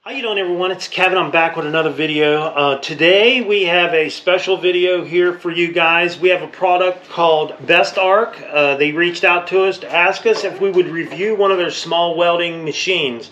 How you doing, everyone? It's Kevin. I'm back with another video. Today we have a special video here for you guys. We have a product called Bestarc. They reached out to us to ask us if we would review one of their small welding machines.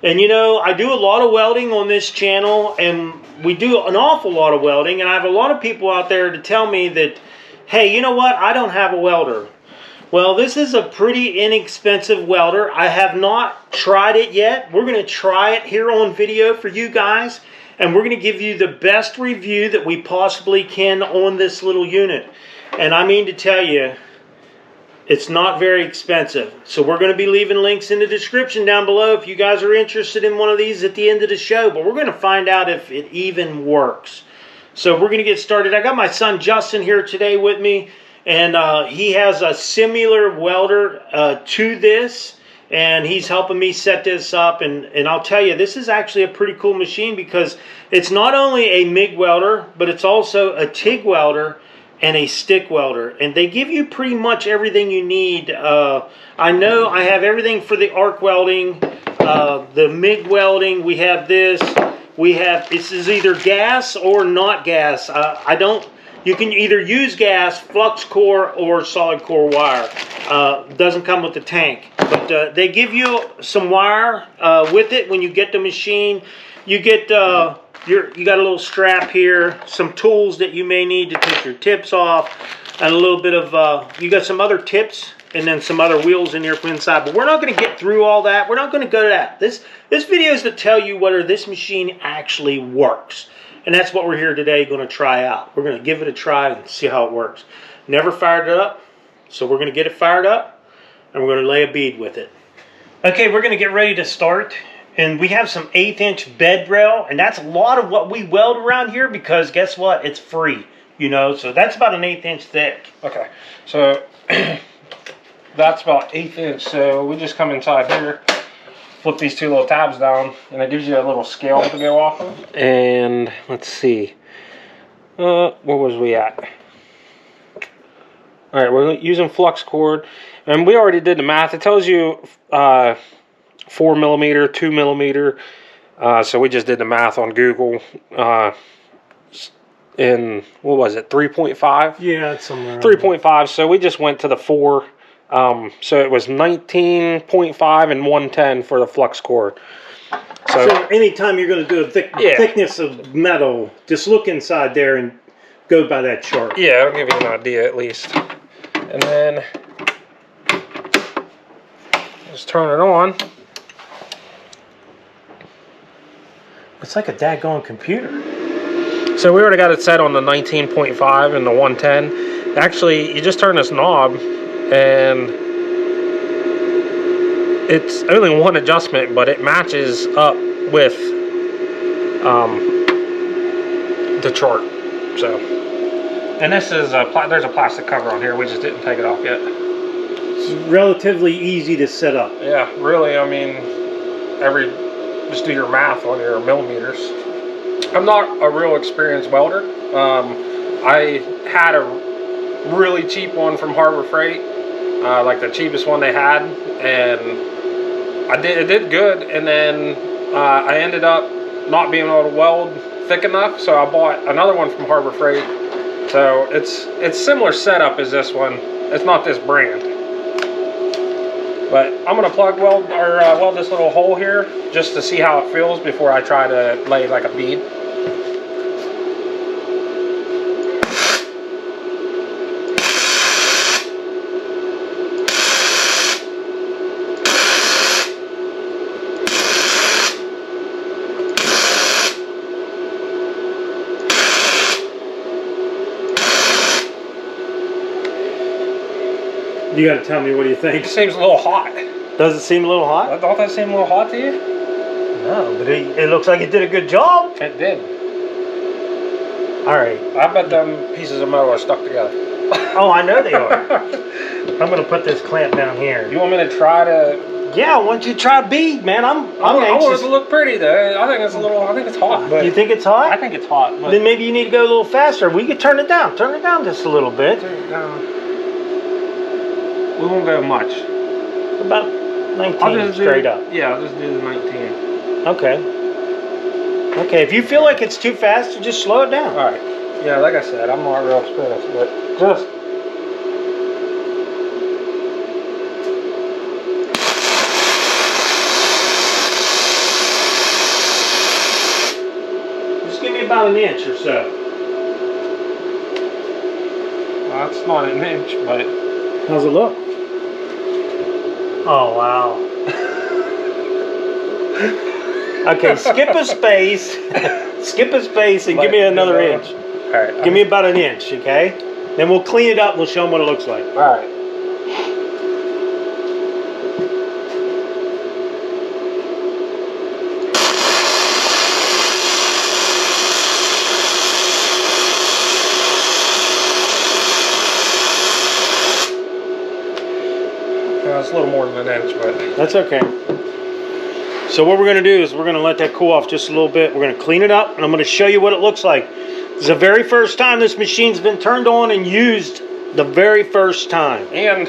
And you know, I do a lot of welding on this channel, and we do an awful lot of welding, and I have a lot of people out there to tell me that, hey, you know what, I don't have a welder. Well, this is a pretty inexpensive welder. I have not tried it yet. We're going to try it here on video for you guys, and we're going to give you the best review that we possibly can on this little unit. And I mean to tell you, it's not very expensive. So we're going to be leaving links in the description down below if you guys are interested in one of these at the end of the show. But we're going to find out if it even works. So we're going to get started. I got my son Justin here today with me. And he has a similar welder to this, and he's helping me set this up. And I'll tell you, this is actually a pretty cool machine because it's not only a MIG welder, but it's also a TIG welder and a stick welder. And they give you pretty much everything you need. I know I have everything for the arc welding, the MIG welding. We have this. This is either gas or not gas. You can either use gas, flux core, or solid core wire. Doesn't come with the tank. But they give you some wire with it when you get the machine. You get you got a little strap here, some tools that you may need to take your tips off, and a little bit of, you got some other tips, and then some other wheels in here from inside. But we're not going to get through all that. We're not going to go to that. This video is to tell you whether this machine actually works. And that's what we're here today going to try out. We're going to give it a try and see how it works. Never fired it up, so we're going to get it fired up, and we're going to lay a bead with it. Okay, we're going to get ready to start. And we have some 1/8" bed rail, and that's a lot of what we weld around here because guess what? It's free, you know. So that's about an 1/8" thick. Okay, so that's about 1/8 inch. So we just come inside here, flip these two little tabs down, and it gives you a little scale to go off of. And let's see, where was we at? All right, we're using flux cord, and we already did the math. It tells you 4 millimeter, 2 millimeter. So we just did the math on Google. In what was it, 3.5? Yeah, it's somewhere 3.5. So we just went to the 4. So it was 19.5 and 110 for the flux cord. So anytime you're going to do a thickness of metal, just look inside there and go by that chart. Yeah, it'll give you an idea at least. And then just turn it on. It's like a daggone computer. So we already got it set on the 19.5 and the 110. Actually, you just turn this knob, and it's only one adjustment, but it matches up with the chart. So, and this is there's a plastic cover on here. We just didn't take it off yet. It's relatively easy to set up. Yeah, really. I mean, just do your math on your millimeters. I'm not a real experienced welder. I had a really cheap one from Harbor Freight. Like the cheapest one they had, and it did good, and then I ended up not being able to weld thick enough, so I bought another one from Harbor Freight. So it's similar setup as this one. It's not this brand, but I'm gonna weld this little hole here just to see how it feels before I try to lay like a bead. You got to tell me, what do you think? It seems a little hot. Does it seem a little hot? Don't that seem a little hot to you? No, but it looks like it did a good job. It did. All right. I bet them pieces of metal are stuck together. Oh, I know they are. I'm going to put this clamp down here. You want me to try to? Yeah, I want you to try bead, man. I'm anxious. I want it to look pretty though. I think it's hot. But you think it's hot? I think it's hot. But then maybe you need to go a little faster. We could turn it down. Turn it down just a little bit. Turn it down. We won't go much. About 19 straight up. Yeah, I'll just do the 19. Okay. Okay, if you feel like it's too fast, you just slow it down. All right. Yeah, like I said, I'm not real experienced, but just. Just give me about an inch or so. Well, that's not an inch, but. How's it look? Oh, wow. Okay, skip a space. Skip a space and give me another inch. All right. Give me about an inch, okay? Then we'll clean it up and we'll show them what it looks like. All right. It's a little more than an inch, but that's okay. So what we're going to do is we're going to let that cool off just a little bit. We're going to clean it up, and I'm going to show you what it looks like. This is the very first time this machine's been turned on and used. The very first time. And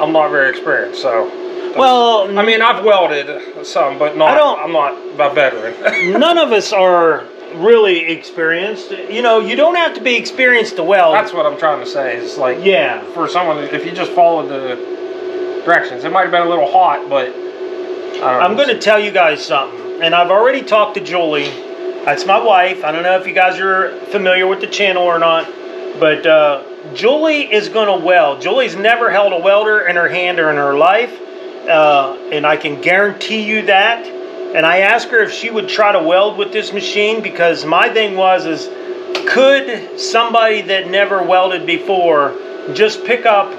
I'm not very experienced, so. Well, I mean, I've welded some, but not. I'm not a veteran. None of us are really experienced. You know, you don't have to be experienced to weld. That's what I'm trying to say. Is like, yeah, for someone, if you just followed the directions, it might have been a little hot, but I'm going to tell you guys something, and I've already talked to Julie. That's my wife. I don't know if you guys are familiar with the channel or not, but Julie is going to weld. Julie's never held a welder in her hand or in her life, and I can guarantee you that. And I asked her if she would try to weld with this machine, because my thing is could somebody that never welded before just pick up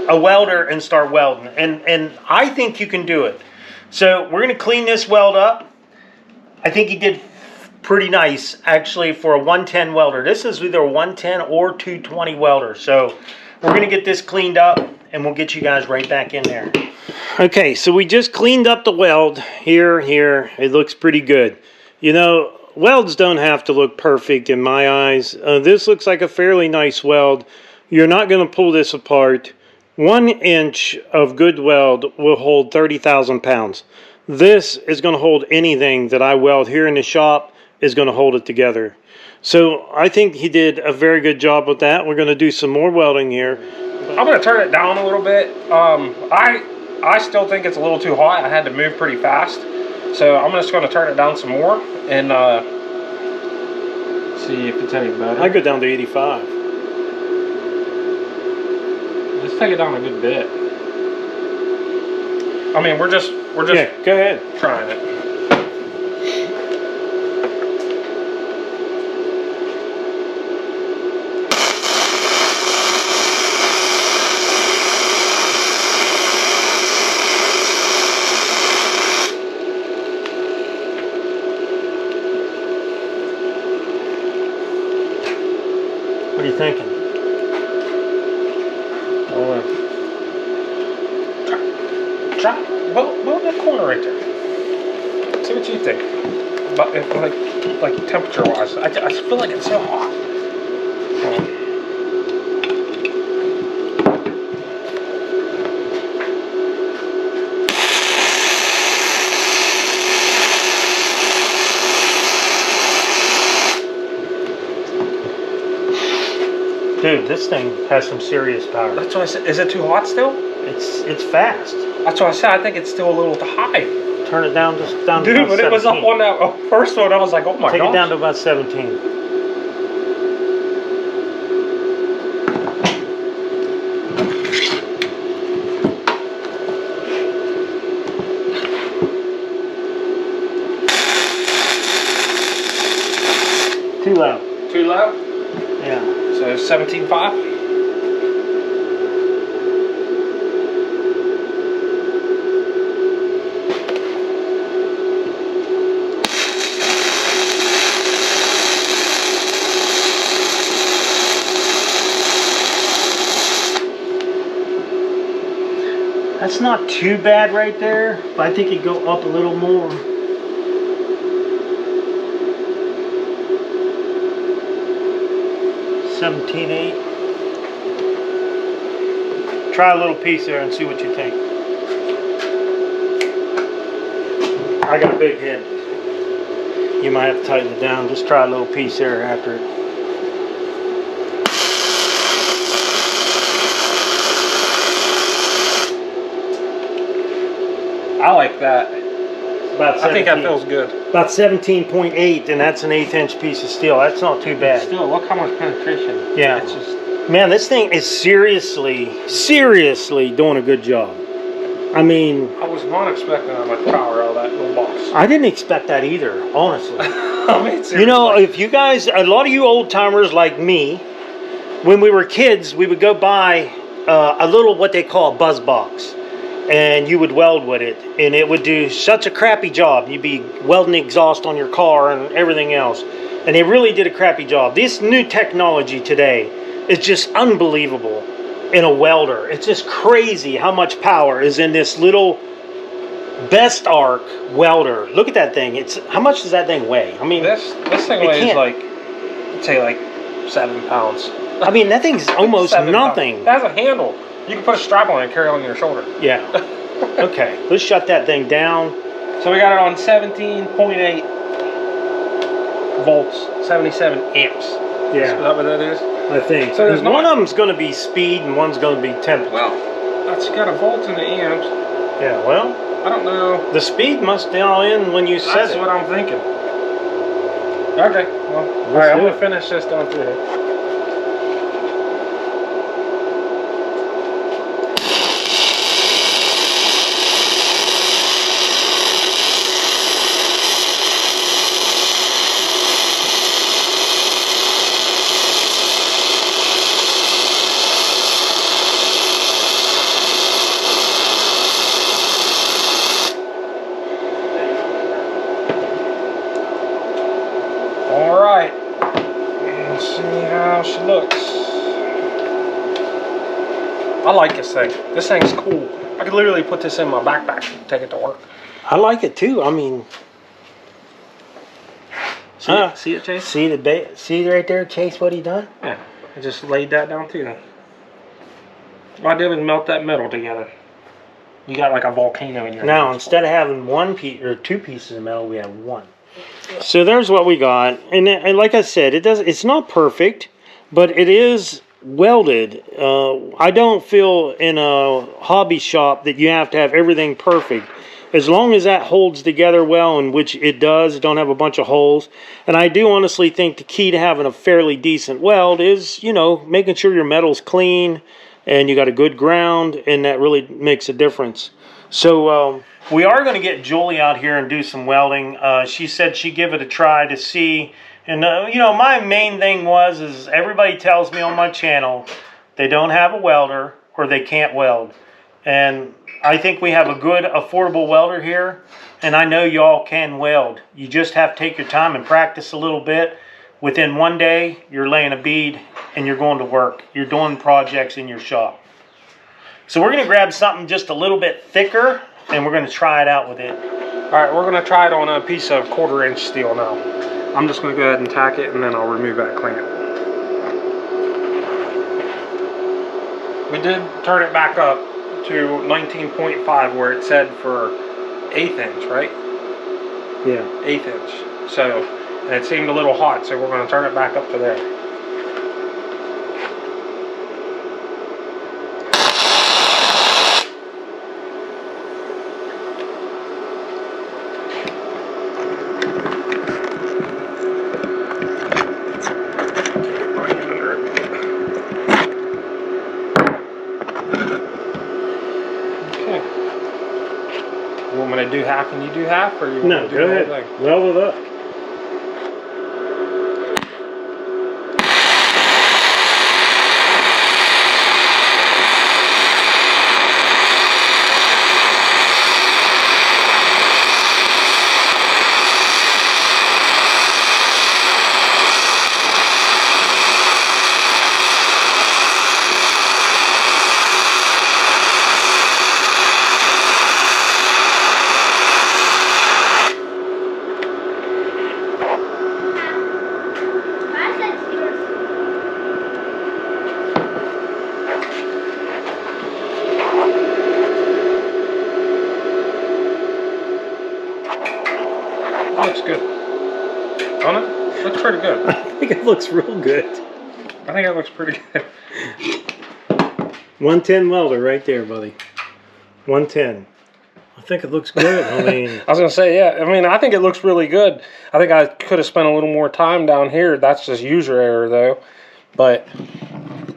a welder and start welding? And I think you can do it. So we're going to clean this weld up. I think he did pretty nice, actually, for a 110 welder. This is either a 110 or 220 welder. So we're going to get this cleaned up, and we'll get you guys right back in there. Okay, so we just cleaned up the weld here. It looks pretty good. You know, welds don't have to look perfect in my eyes. This looks like a fairly nice weld. You're not going to pull this apart. 1 inch of good weld will hold 30,000 pounds. This is going to hold anything that I weld here in the shop, is going to hold it together. So I think he did a very good job with that. We're going to do some more welding here. I'm going to turn it down a little bit. I still think it's a little too hot. I had to move pretty fast. So I'm just going to turn it down some more and see if it's any better. I go down to 85. Just take it down a good bit. I mean, we're just yeah, go ahead. Trying it. What are you thinking? Try weld that corner right there. See what you think. But like temperature wise, I feel like it's so hot. Dude, this thing has some serious power. That's what I said. Is it too hot still? It's fast. That's what I said. I think it's still a little high. Turn it down just down to Dude, about when 17. it was up on that first one, I was like, oh my god. Take it down to about 17. Too loud. Too loud? Yeah. So 17.5? That's not too bad right there, but I think it'd go up a little more. $17.8. Try a little piece there and see what you think. I got a big head. You might have to tighten it down. Just try a little piece there after it. I like that. About I think that feels good. About 17.8, and that's an 1/8 inch piece of steel. That's not too bad. Still, look how much penetration. Yeah. It's just, man, this thing is seriously doing a good job. I mean, I was not expecting that much power out of that little box. I didn't expect that either, honestly. I mean, seriously. You know, if you guys, a lot of you old timers like me, when we were kids, we would go buy a little what they call a buzz box, and you would weld with it, and it would do such a crappy job. You'd be welding exhaust on your car and everything else, and they really did a crappy job. This new technology today is just unbelievable in a welder. It's just crazy how much power is in this little Bestarc welder. Look at that thing. It's how much does that thing weigh? I mean, this thing weighs like, I'd say like 7 pounds. I mean, that thing's almost nothing. It has a handle. You can put a strap on it and carry it on your shoulder. Yeah. Okay, let's shut that thing down. So we got it on 17.8 volts, 77 amps. Yeah. Is that what that is? I think. So there's one of them's going to be speed and one's going to be temperature. Well, that's got a volt in the amps. Yeah, well, I don't know. the speed must dial in when you set That's it. what I'm thinking. Okay, well, all right, I'm going to finish this down through here. Alright, let's see how she looks. I like this thing. This thing's cool. I could literally put this in my backpack and take it to work. I like it too. I mean, See it, Chase? see right there, Chase, what he done? Yeah, I just laid that down too. All I did was melt that metal together. You got like a volcano in your Now, hands. instead of having one piece or two pieces of metal, we have one. So there's what we got, and like I said, it's not perfect, but it is welded. I don't feel in a hobby shop that you have to have everything perfect. As long as that holds together well, and which it does, don't have a bunch of holes. And I do honestly think the key to having a fairly decent weld is, you know, making sure your metal's clean and you got a good ground, and that really makes a difference. So we are going to get Julie out here and do some welding. She said she'd give it a try to see. And, you know, my main thing is everybody tells me on my channel they don't have a welder or they can't weld. And I think we have a good, affordable welder here. And I know y'all can weld. You just have to take your time and practice a little bit. Within one day, you're laying a bead and you're going to work. You're doing projects in your shop. So we're going to grab something just a little bit thicker, and we're going to try it out with it. All right, we're going to try it on a piece of 1/4 inch steel now. I'm just going to go ahead and tack it, and then I'll remove that clamp. We did turn it back up to 19.5 where it said for 1/8 inch, right? Yeah. 1/8 inch. So, and it seemed a little hot, so we're going to turn it back up to there. You want me to do half and you do half, or you want No, me to do go the whole ahead. thing? Weld it up. don't know. Looks pretty good. I think it looks real good. I think it looks pretty good. 110 welder right there, buddy. 110. I think it looks good. I mean, I was gonna say, yeah. I mean, I think it looks really good. I think I could have spent a little more time down here. That's just user error, though. But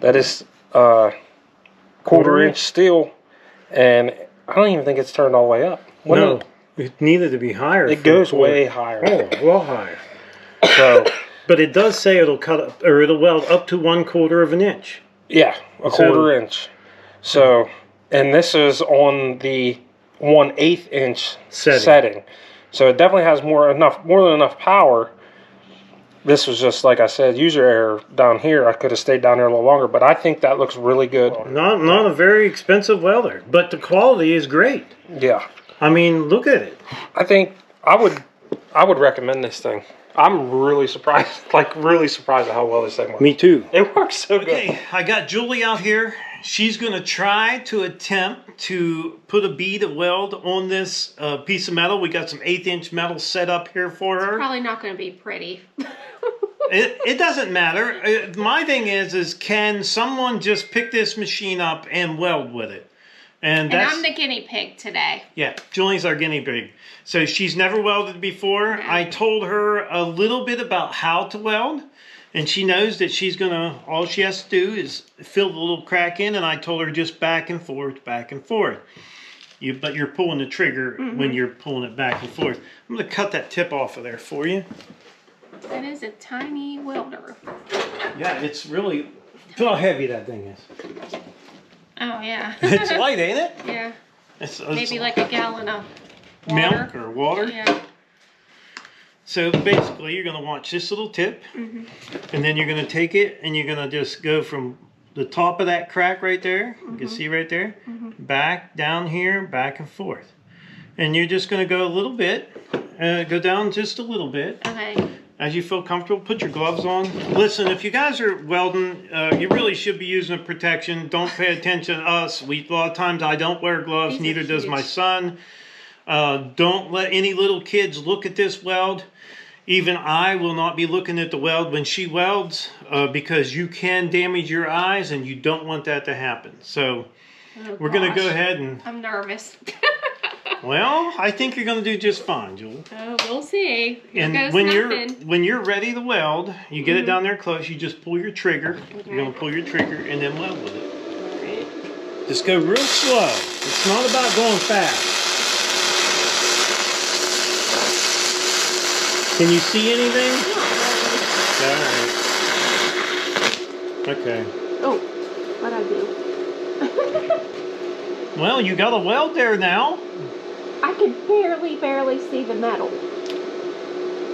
that is quarter-inch steel, and I don't even think it's turned all the way up. no, it needed to be higher. It goes way higher. Oh, well higher. So, but it does say it'll cut up, or it'll weld up to 1/4 of an inch. yeah, a quarter-inch. So, and this is on the 1/8 inch setting. So it definitely has more than enough power. This was just, like I said, user error down here. I could have stayed down there a little longer, but I think that looks really good. Not a very expensive welder, but the quality is great. Yeah. I mean, look at it. I think I would recommend this thing. I'm really surprised, really surprised at how well this thing works. Me too. It works so good. Okay, I got Julie out here. She's going to try to attempt to put a bead of weld on this piece of metal. We got some 1/8 inch metal set up here for her. Probably not going to be pretty. It doesn't matter. My thing is can someone just pick this machine up and weld with it? And I'm the guinea pig today. Yeah, Julie's our guinea pig. So she's never welded before. No. I told her a little bit about how to weld. And she knows that she's gonna, all she has to do is fill the little crack in, and I told her just back and forth, back and forth. But you're pulling the trigger when you're pulling it back and forth. I'm gonna cut that tip off of there for you. That is a tiny welder. Yeah, it's really, feel how heavy that thing is. Oh, yeah. It's light, ain't it? Yeah. It's Maybe like a gallon of water. milk or water. Yeah. So basically, you're going to watch this little tip, and then you're going to take it, and you're going to just go from the top of that crack right there, you can see right there, back, down here, back and forth. And you're just going to go a little bit, go down just a little bit. Okay. As you feel comfortable, put your gloves on. Listen, if you guys are welding, you really should be using a protection. Don't pay attention to us. A lot of times I don't wear gloves, These are neither does huge. my son. Don't let any little kids look at this weld. Even I will not be looking at the weld when she welds because you can damage your eyes and you don't want that to happen. So we're going to go ahead and... I'm nervous. Well, I think you're going to do just fine, Jewel. Oh, we'll see. Here And goes when nothing. you're ready to weld, you get it down there close, you just pull your trigger. You're going to pull your trigger and then weld with it. Alright. Just go real slow. It's not about going fast. Can you see anything? All right. Okay. Oh, what'd I do? Well, you got a weld there now. I can barely see the metal.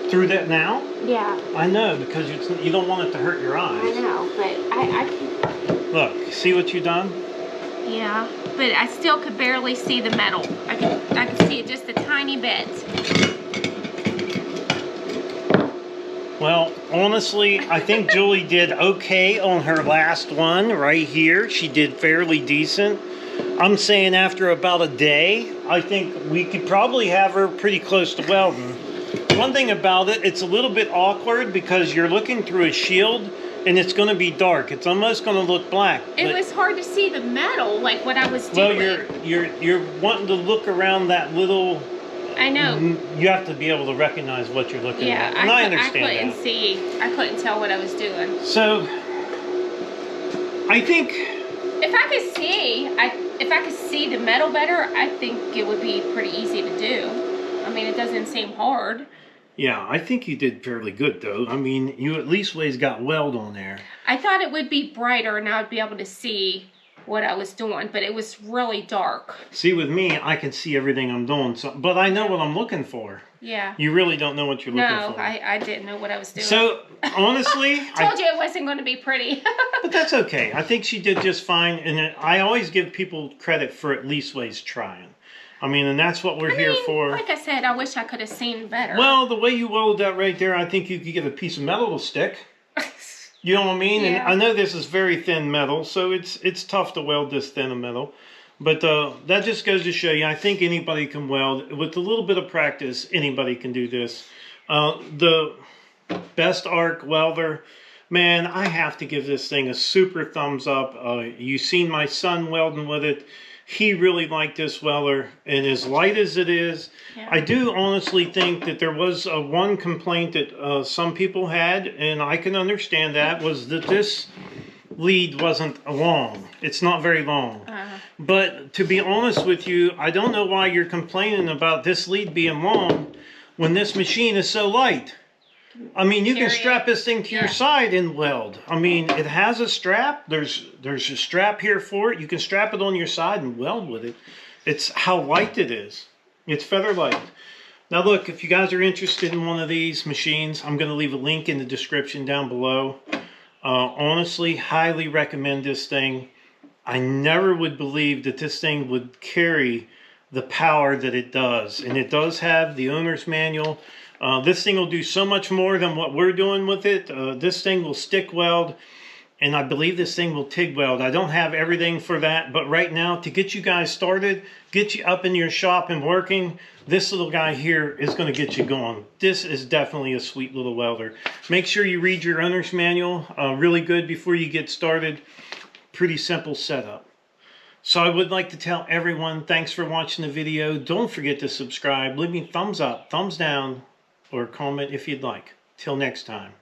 Through that now? Yeah, I know, because you don't want it to hurt your I eyes. know, but I can... Look, see what you done? Yeah, but I still could barely see the metal. I could see it just a tiny bit. Well, honestly, I think Julie did okay on her last one right here. She did fairly decent. I'm saying after about a day, I think we could probably have her pretty close to welding. One thing about it, it's a little bit awkward because you're looking through a shield and it's going to be dark. It's almost going to look black. It was hard to see the metal, like what I was doing. Well, you're wanting to look around that little... I know. You have to be able to recognize what you're looking Yeah, at. And I understand I couldn't that. see. I couldn't tell what I was doing. So, I think... If I could see the metal better, I think it would be pretty easy to do. I mean, it doesn't seem hard. Yeah, I think you did fairly good, though. I mean, you at least ways got weld on there. I thought it would be brighter and I would be able to see what I was doing, but it was really dark. See, with me, I can see everything I'm doing, but I know what I'm looking for. Yeah. You really don't know what you're looking No, for. I didn't know what I was doing. So, honestly... Told you it wasn't going to be pretty. But that's okay. I think she did just fine, and I always give people credit for at least ways trying. I mean, and that's what we're here for. Like I said, I wish I could have seen better. Well, the way you welded that right there, I think you could get a piece of metal to stick. You know what I mean? Yeah. And I know this is very thin metal, so it's tough to weld this thin of metal. But that just goes to show you, I think anybody can weld. With a little bit of practice, anybody can do this. The Bestarc Welder, man, I have to give this thing a super thumbs up. You've seen my son welding with it. He really liked this welder, and as light as it is, yeah. I do honestly think that there was one complaint that some people had, and I can understand that, was that this lead wasn't long. It's not very long. But to be honest with you, I don't know why you're complaining about this lead being long when this machine is so light. I mean, you can strap this thing to your side and weld. I mean, it has a strap. There's a strap here for it. You can strap it on your side and weld with it. It's how light it is. It's feather light. Now look, if you guys are interested in one of these machines, I'm going to leave a link in the description down below. Honestly, highly recommend this thing. I never would believe that this thing would carry the power that it does. And it does have the owner's manual. This thing will do so much more than what we're doing with it. This thing will stick weld, and I believe this thing will TIG weld. I don't have everything for that, but right now, to get you guys started, get you up in your shop and working, this little guy here is going to get you going. This is definitely a sweet little welder. Make sure you read your owner's manual really good before you get started. Pretty simple setup. So I would like to tell everyone, thanks for watching the video. Don't forget to subscribe. Leave me thumbs up, thumbs down, or comment if you'd like. Till next time.